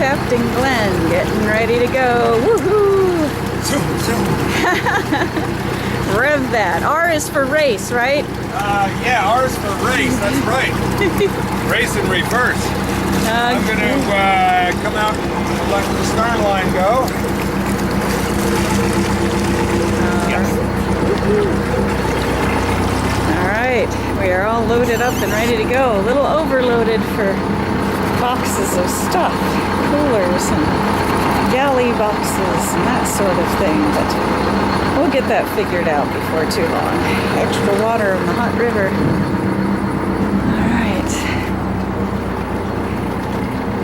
Captain Glen getting ready to go. Woohoo! Rev that. R is for race, right? Yeah, R is for race. That's right. Race in reverse. I'm going to come out and let the start line go. Yes. All right, we are all loaded up and ready to go. A little overloaded for boxes of stuff, coolers and galley boxes and that sort of thing, but we'll get that figured out before too long. Extra water in the hot river. All right.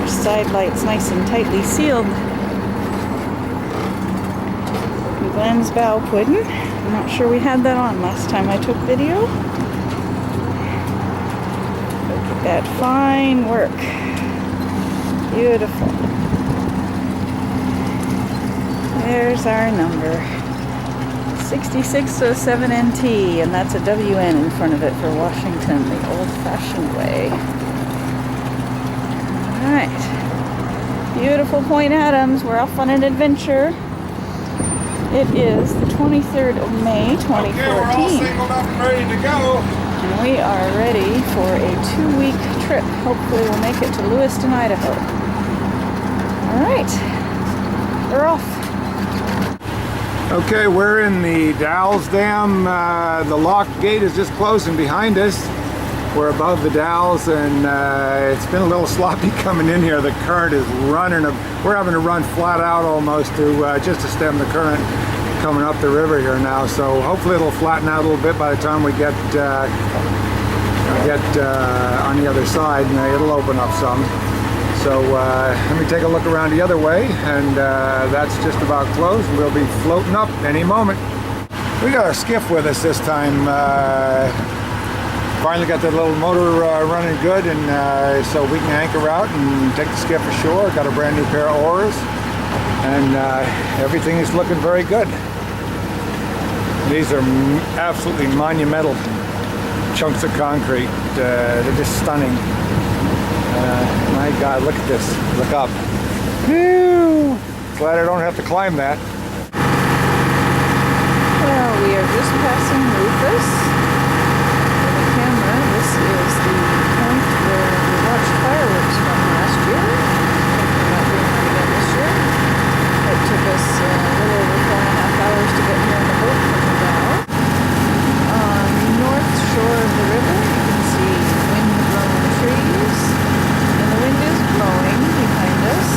Our side light's nice and tightly sealed. Glen's bow pudding. I'm not sure we had that on last time I took video. Look at that fine work. Beautiful. There's our number. 6607NT, and that's a WN in front of it for Washington, the old-fashioned way. Alright. Beautiful Point Adams. We're off on an adventure. It is the 23rd of May, 2014. Okay, we're all singled up and ready to go. And we are ready for a 2-week trip. Hopefully we'll make it to Lewiston, Idaho. Alright. We're off. Okay, we're in the Dalles Dam. The lock gate is just closing behind us. We're above the Dalles, and it's been a little sloppy coming in here. The current is running. We're having to run flat out almost to just to stem the current coming up the river here now. So hopefully it'll flatten out a little bit by the time we get on the other side, and it'll open up some. So let me take a look around the other way, and that's just about closed. We'll be floating up any moment. We got our skiff with us this time. Finally got the little motor running good, and so we can anchor out and take the skiff ashore. Got a brand new pair of oars, and everything is looking very good. These are absolutely monumental chunks of concrete. They're just stunning. My God, look at this. Look up. Whew. Glad I don't have to climb that. Well, we are just passing Rufus. For the camera, this is the point where we watched fireworks from last year. We're not doing that again this year. It took us a little over 4.5 hours to get here on the boat from the bow. On the north shore of the river, you can see wind-blown trees. The wind is blowing behind us.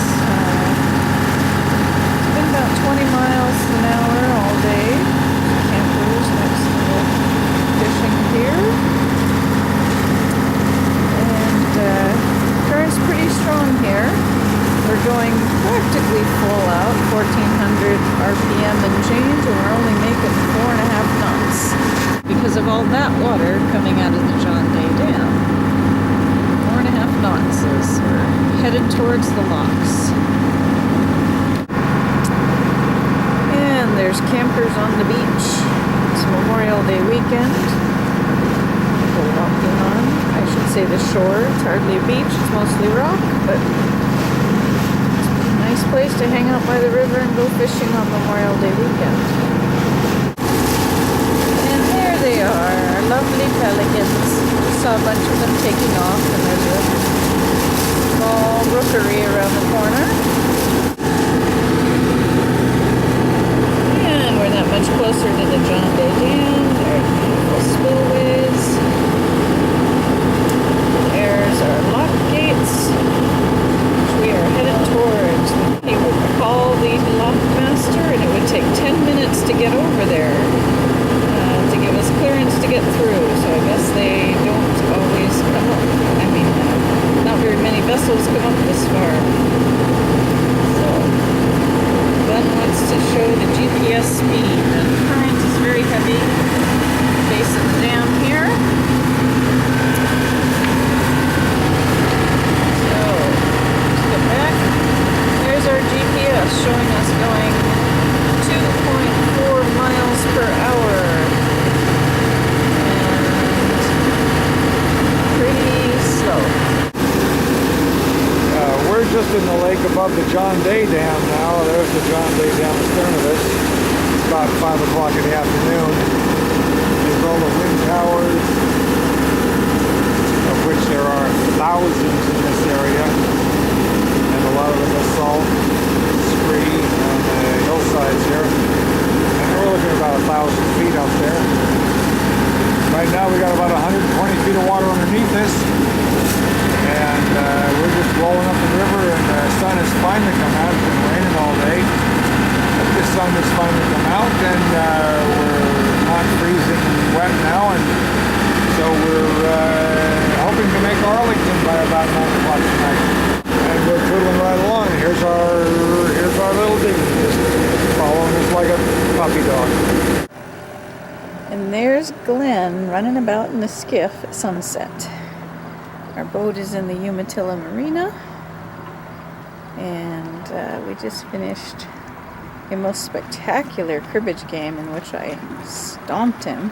It's been about 20 miles an hour all day. Campers next to the fishing pier. And current's pretty strong here. We're going practically full out, 1400 RPM and change, and we're only making 4.5 knots because of all that water coming out of the John Day Dam. 4.5 knots as we're headed towards the locks. And there's campers on the beach. It's Memorial Day weekend. People walking on, I should say, the shore. It's hardly a beach, it's mostly rock, but it's a nice place to hang out by the river and go fishing on Memorial Day weekend. And there they are, our lovely pelicans. Saw a bunch of them taking off, and there's a small rookery around the corner. And we're that much closer to the John Day Dam. There are beautiful spillways. There's our lock gates, which we are headed towards. He would call the lockmaster, and it would take 10 minutes to get over there. To give us clearance to get through, so I guess they don't always come up. I mean, not very many vessels come up this far. So, Glen wants to show the GPS speed. The current is very heavy. Base of the dam here. So, let's get back. There's our GPS showing us going 2.4 miles per hour. just in the lake above the John Day Dam now. There's the John Day Dam astern of us. It's about 5 o'clock in the afternoon. There's all the wind towers, of which there are thousands in this area, and a lot of the basalt scree on the hillsides here. And we're looking at about 1,000 feet up there. Right now we got about 120 feet of water underneath us, and we're just rolling up the river, and the sun has finally come out. It's been raining all day, but the sun has finally come out, and we're not freezing wet now, and so we're hoping to make Arlington by about 9 o'clock tonight. And we're tootling right along. Here's our little dinghy, just following us like a puppy dog. And there's Glen running about in the skiff at sunset. Our boat is in the Umatilla Marina, and we just finished a most spectacular cribbage game in which I stomped him.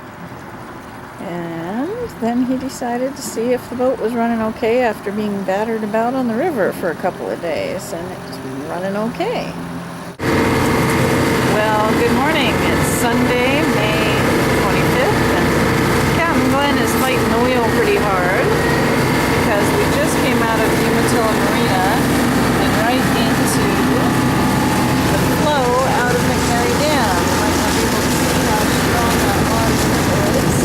And then he decided to see if the boat was running okay after being battered about on the river for a couple of days, and it's running okay. Well, good morning. It's Sunday, May 25th, and Captain Glen is fighting the wheel pretty hard because we just came out of Umatilla Marina and right into the flow out of McNary Dam. You might not be able to see how strong that water is,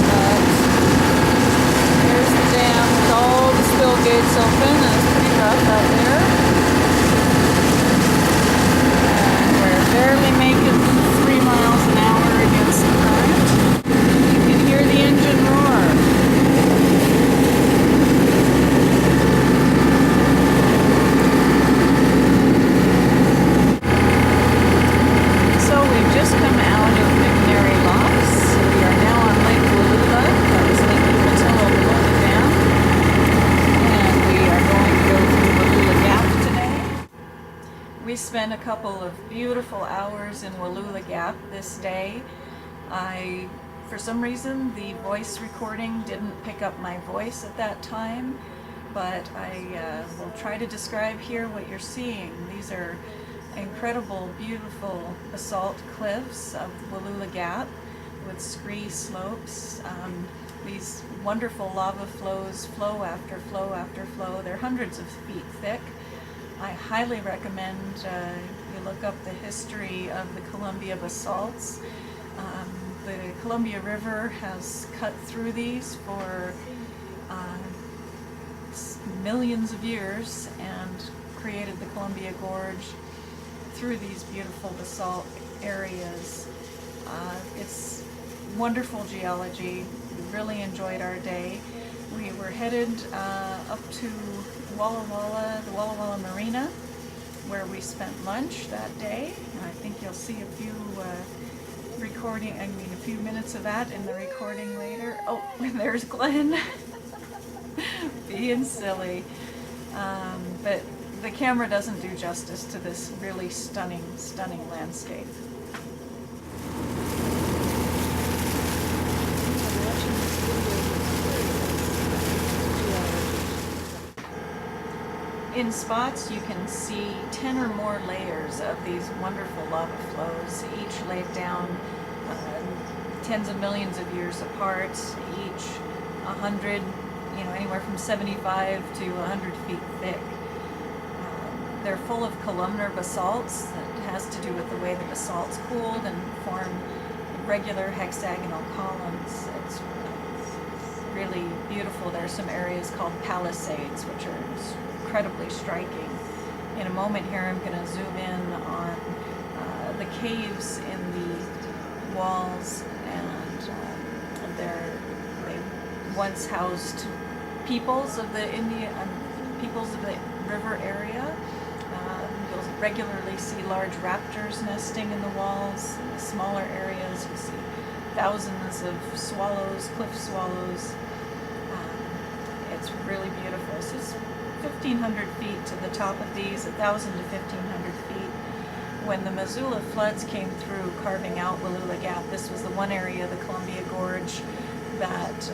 but here's the dam with all the spill gates open, and it's pretty rough out there. And we're barely making 3 miles an hour against the current. You can hear the engine roar. So we've just come out of McNary Locks. We are now on Lake Wallula. That was Lake Umatilla below the dam. And we are going to go through Wallula Gap today. We spent a couple of beautiful hours in Wallula Gap this day. For some reason, the voice recording didn't pick up my voice at that time, but I will try to describe here what you're seeing. These are incredible, beautiful basalt cliffs of Wallula Gap with scree slopes. These wonderful lava flows, flow after flow after flow. They're hundreds of feet thick. I highly recommend you look up the history of the Columbia basalts. The Columbia River has cut through these for millions of years and created the Columbia Gorge through these beautiful basalt areas. It's wonderful geology. We really enjoyed our day. We were headed up to Walla Walla, the Walla Walla Marina, where we spent lunch that day. And I think you'll see a few a few minutes of that in the recording later. Oh, there's Glen being silly. But the camera doesn't do justice to this really stunning, stunning landscape. In spots you can see 10 or more layers of these wonderful lava flows, each laid down tens of millions of years apart, each 100, anywhere from 75 to 100 feet thick. They're full of columnar basalts. That has to do with the way the basalts cooled and form regular hexagonal columns. It's really beautiful. There are some areas called palisades, which are incredibly striking. In a moment here, I'm going to zoom in on the caves in the walls, and they once housed peoples of the river area. You'll regularly see large raptors nesting in the walls. In the smaller areas, you see thousands of swallows, cliff swallows. It's really beautiful. So it's 1,500 feet to the top of these, 1,000 to 1,500 feet. When the Missoula floods came through, carving out Wallula Gap, this was the one area of the Columbia Gorge that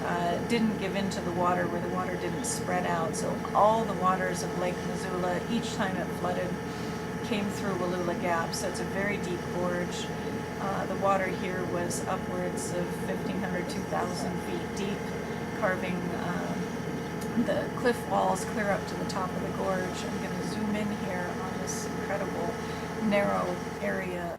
didn't give into the water, where the water didn't spread out. So all the waters of Lake Missoula, each time it flooded, came through Wallula Gap. So it's a very deep gorge. The water here was upwards of 1,500, 2,000 feet deep, carving the cliff walls clear up to the top of the gorge. I'm going to zoom in here on this incredible narrow area.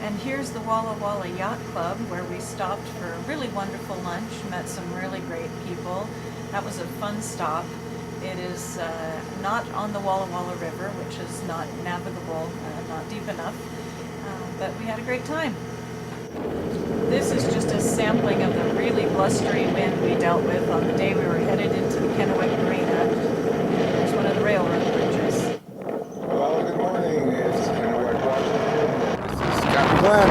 And here's the Walla Walla Yacht Club, where we stopped for a really wonderful lunch, met some really great people. That was a fun stop. It is not on the Walla Walla River, which is not navigable, not deep enough, but we had a great time. This is just a sampling of the really blustery wind we dealt with on the day we were headed into the Kennewick Marina. There's one of the railroad bridges. Well, good morning. It's Kennewick, Washington. This is Glen.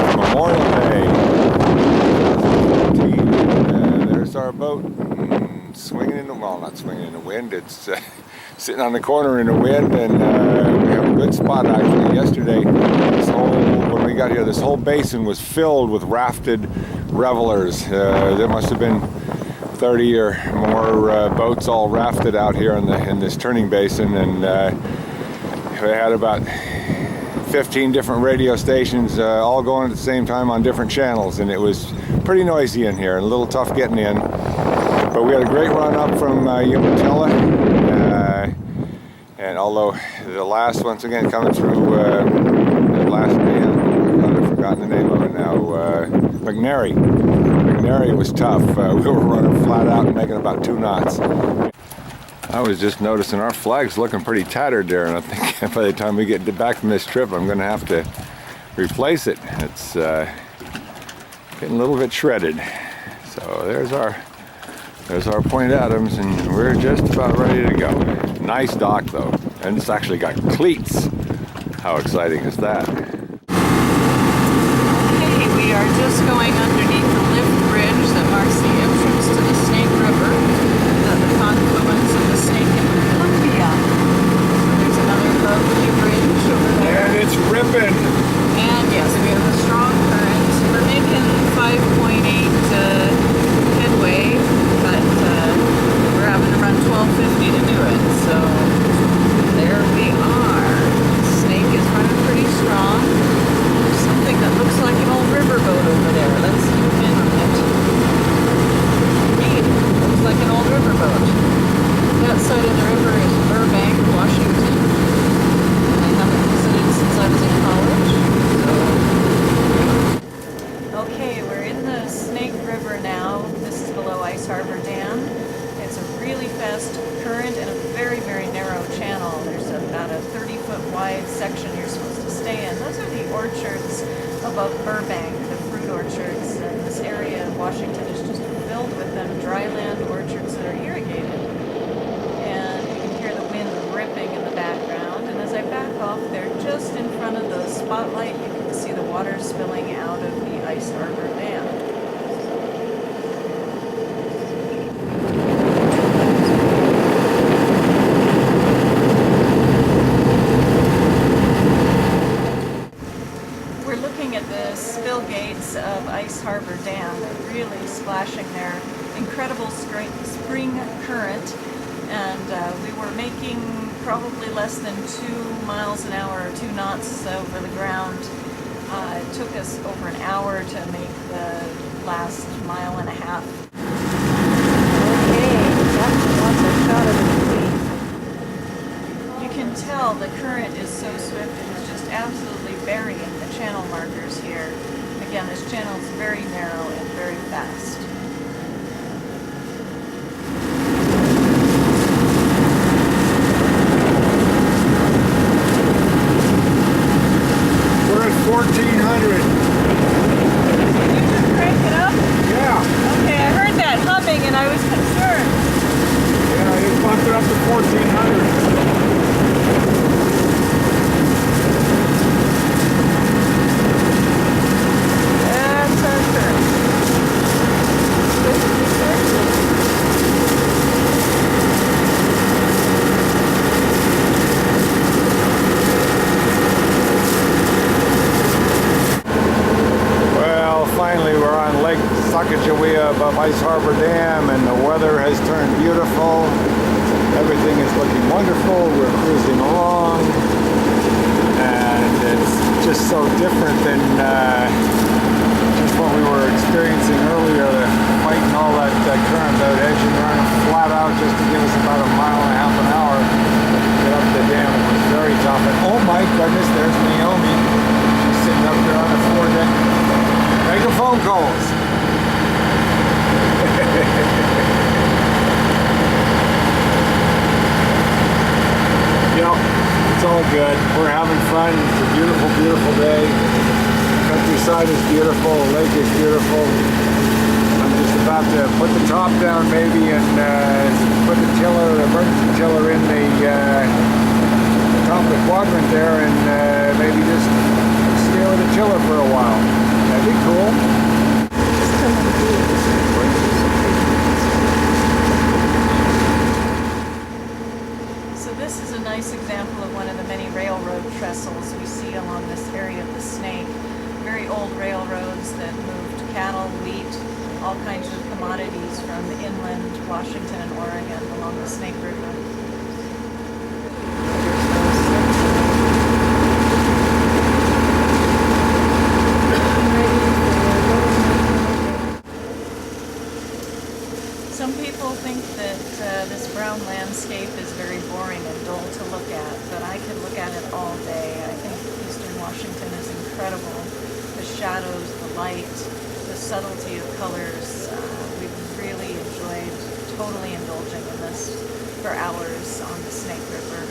It's Memorial Day. There's our boat swinging in the, well, not swinging in the wind. It's sitting on the corner in the wind, and we have a good spot actually. Yesterday, when we got here, this whole basin was filled with rafted revelers. There must have been 30 or more boats all rafted out here in this turning basin, and we had about 15 different radio stations all going at the same time on different channels, and it was pretty noisy in here and a little tough getting in. But we had a great run up from Umatilla, and although the last, once again, coming through the last band, I've forgotten the name of it now, McNary. McNary was tough. We were running flat out and making about 2 knots. I was just noticing our flag's looking pretty tattered there, and I think by the time we get back from this trip, I'm going to have to replace it. It's getting a little bit shredded. So there's our Point Adams, and we're just about ready to go. Nice dock though, and it's actually got cleats. How exciting is that? Okay, we are just going underneath the lift bridge that marks the entrance to the Snake River, the confluence of the Snake and the Columbia. There's another lovely bridge over there. And it's ripping. And yes, we have a strong current. We're making 5.8 headway, but we're having to run 1250 to do it. So there we are. Snake is running pretty strong. There's something that looks like an old riverboat over there. Let's zoom in on it. Neat. Looks like an old riverboat. That side of the river is Burbank, Washington. I haven't visited since I was in college. So. Okay, we're in the Snake River now. This is below Ice Harbor Dam. It's a really fast current and a very, very narrow channel. There's about a 30-foot wide section you're supposed to stay in. Those are the orchards above Burbank, the fruit orchards. And this area of Washington is just filled with them, dryland orchards that are irrigated. And you can hear the wind ripping in the background. And as I back off there, just in front of the spotlight, you can see the water spilling out of the Ice Harbor Dam. Of Ice Harbor Dam. They're really splashing their incredible spring current, and we were making probably less than 2 miles an hour or 2 knots over the ground. It took us over an hour to make the last 1.5 miles. Okay, that's a shot of the sea. You can tell the current is so swift, it is just absolutely burying the channel markers here. Again, this channel is very narrow and very fast. We're at 1400. Did you just crank it up? Yeah. Okay, I heard that humming and I was concerned. Yeah, I just bumped it up to 1400. That's our current. everything is looking wonderful. We're cruising along, and it's just so different than just what we were experiencing earlier, fighting all that current, that edge and run flat out just to give us about a mile and a half an hour to get up the dam. It was very tough. And oh my goodness, there's Naomi. She's sitting up there on the foredeck making phone calls. Yep, it's all good. We're having fun. It's a beautiful, beautiful day. The countryside is beautiful. The lake is beautiful. I'm just about to put the top down maybe and put the tiller, emergency tiller in the top of the quadrant there and maybe just stay with the tiller for a while. That'd be cool. So this is a nice example of one of the many railroad trestles we see along this area of the Snake. Very old railroads that moved cattle, wheat, all kinds of commodities from inland Washington and Oregon along the Snake River. Some people think that this brown landscape is very boring and dull to look at, but I could look at it all day. I think Eastern Washington is incredible. The shadows, the light, the subtlety of colors. We've really enjoyed totally indulging in this for hours on the Snake River.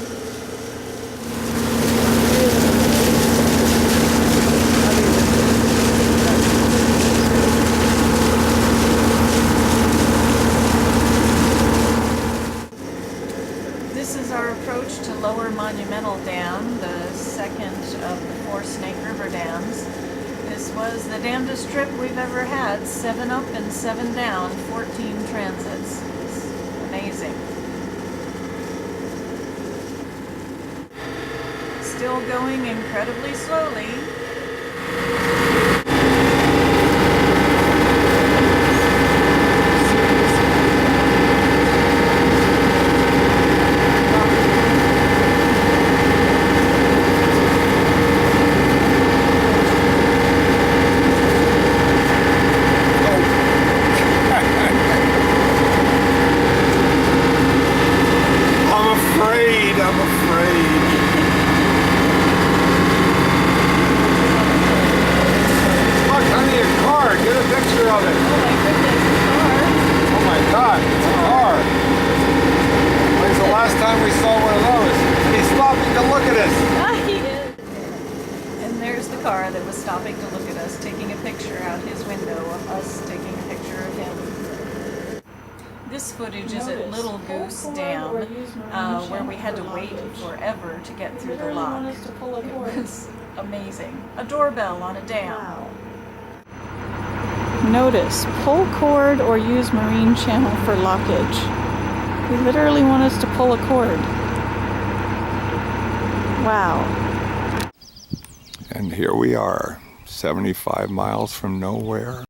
This is our approach to Lower Monumental Dam, the second of the 4 Snake River dams. This was the damnedest trip we've ever had. 7 up and 7 down, 14 transits. It's amazing. Still going incredibly slowly. I'm afraid. Look, honey, a car. Get a picture of it. Oh my goodness, the car. Oh my God, it's a car. When's the last time we saw one of those? He's stopping to look at us. Ah, he is. And there's the car that was stopping to look at us, taking a picture out his window of us taking a picture of him. This footage is at Little Goose Dam, where we had to wait forever to get through the lock. It was amazing. A doorbell on a dam. Wow. Notice, pull cord or use marine channel for lockage. They literally want us to pull a cord. Wow. And here we are, 75 miles from nowhere.